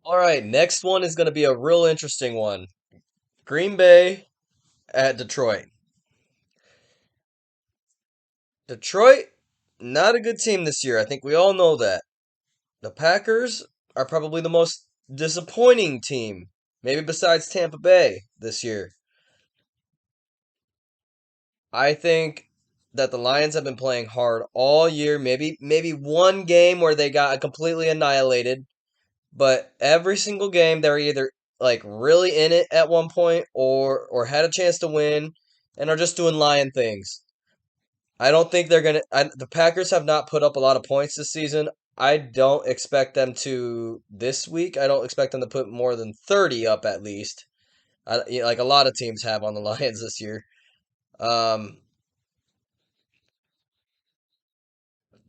All right, next one is going to be a real interesting one. Green Bay at Detroit. Detroit, not a good team this year. I think we all know that. The Packers are probably the most disappointing team, maybe besides Tampa Bay this year. I think that the Lions have been playing hard all year. Maybe one game where they got completely annihilated, but every single game they're either like really in it at one point or had a chance to win and are just doing lion things. I don't think they're gonna. The Packers have not put up a lot of points this season. I don't expect them to this week. I don't expect them to put more than 30 up at least. Like a lot of teams have on the Lions this year. Um,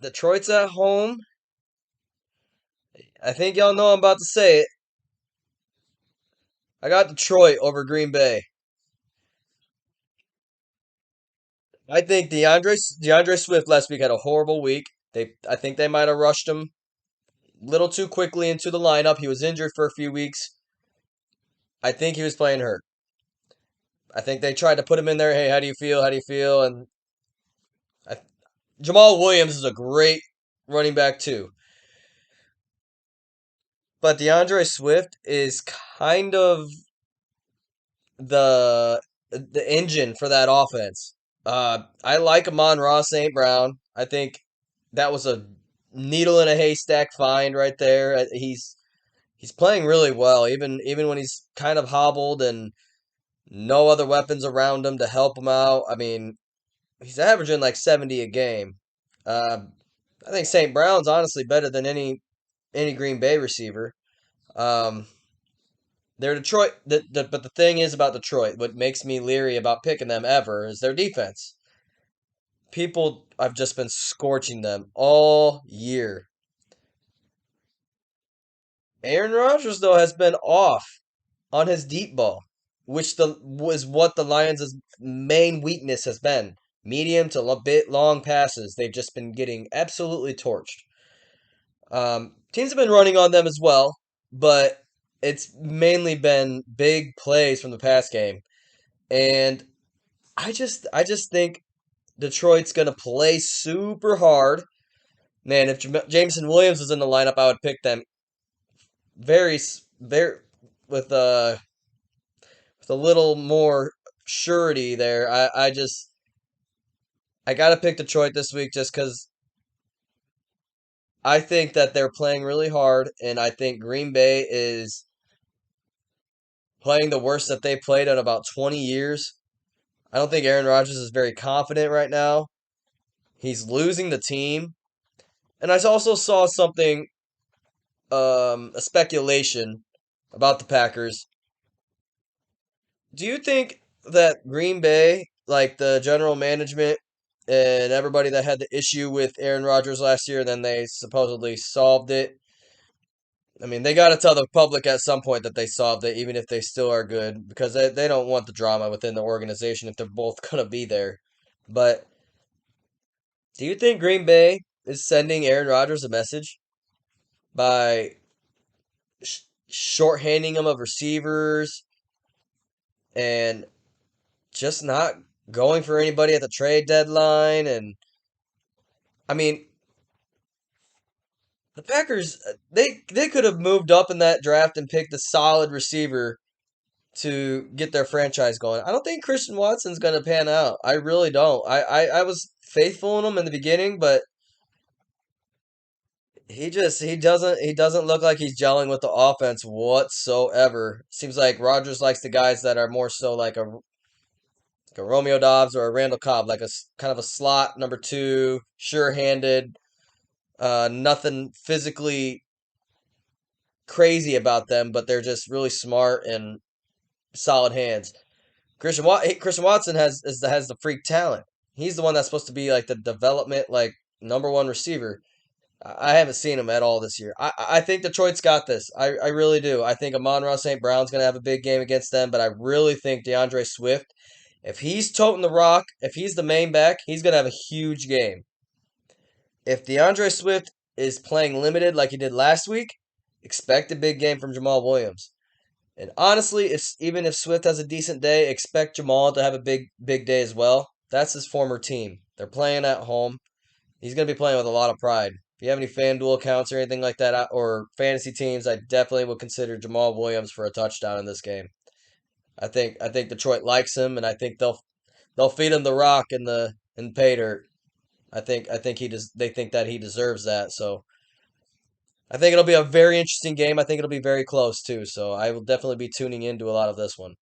Detroit's at home. I think y'all know I'm about to say it. I got Detroit over Green Bay. I think DeAndre Swift last week had a horrible week. I think they might have rushed him a little too quickly into the lineup. He was injured for a few weeks. I think he was playing hurt. I think they tried to put him in there. Hey, how do you feel? How do you feel? And I, Jamal Williams is a great running back too. But DeAndre Swift is kind of the the engine for that offense. I like Amon-Ra St. Brown. I think that was a needle in a haystack find right there. He's playing really well, even when he's kind of hobbled and no other weapons around him to help him out. I mean, he's averaging like 70 a game. Uh, I think St. Brown's honestly better than any Green Bay receiver. Um, they're Detroit, but the thing is about Detroit, what makes me leery about picking them ever is their defense. People have just been scorching them all year. Aaron Rodgers though has been off on his deep ball, which the was what the Lions' main weakness has been. Medium to bit long passes. They've just been getting absolutely torched. Teams have been running on them as well, but it's mainly been big plays from the pass game. And I just think Detroit's gonna play super hard. Man, if Jameson Williams was in the lineup, I would pick them very with uh with a little more surety there. I gotta pick Detroit this week just because I think that they're playing really hard, and I think Green Bay is playing the worst that they played in about 20 years. I don't think Aaron Rodgers is very confident right now. He's losing the team. And I also saw something, a speculation about the Packers. Do you think that Green Bay, like the general management and everybody that had the issue with Aaron Rodgers last year, then they supposedly solved it? I mean, they got to tell the public at some point that they solved it, even if they still are good, because they don't want the drama within the organization if they're both going to be there. But do you think Green Bay is sending Aaron Rodgers a message by shorthanding him of receivers and just not going for anybody at the trade deadline? And I mean, the Packers they could have moved up in that draft and picked a solid receiver to get their franchise going. I don't think Christian Watson's going to pan out. I really don't. I was faithful in him in the beginning, but he doesn't look like he's gelling with the offense whatsoever. Seems like Rodgers likes the guys that are more so like a Romeo Dobbs or a Randall Cobb, like kind of a slot number two, sure-handed, nothing physically crazy about them, but they're just really smart and solid hands. Christian Watson has the freak talent. He's the one that's supposed to be like the development like number one receiver. I haven't seen him at all this year. I think Detroit's got this. I really do. I think Amon-Ra St. Brown's going to have a big game against them, but I really think DeAndre Swift, if he's toting the rock, if he's the main back, he's going to have a huge game. If DeAndre Swift is playing limited like he did last week, expect a big game from Jamal Williams. And honestly, if even if Swift has a decent day, expect Jamal to have a big day as well. That's his former team. They're playing at home. He's going to be playing with a lot of pride. If you have any FanDuel accounts or anything like that, or fantasy teams, I definitely would consider Jamal Williams for a touchdown in this game. I think Detroit likes him, and I think they'll feed him the rock in pay dirt. I think he does. They think that he deserves that. So I think it'll be a very interesting game. I think it'll be very close too. So I will definitely be tuning into a lot of this one.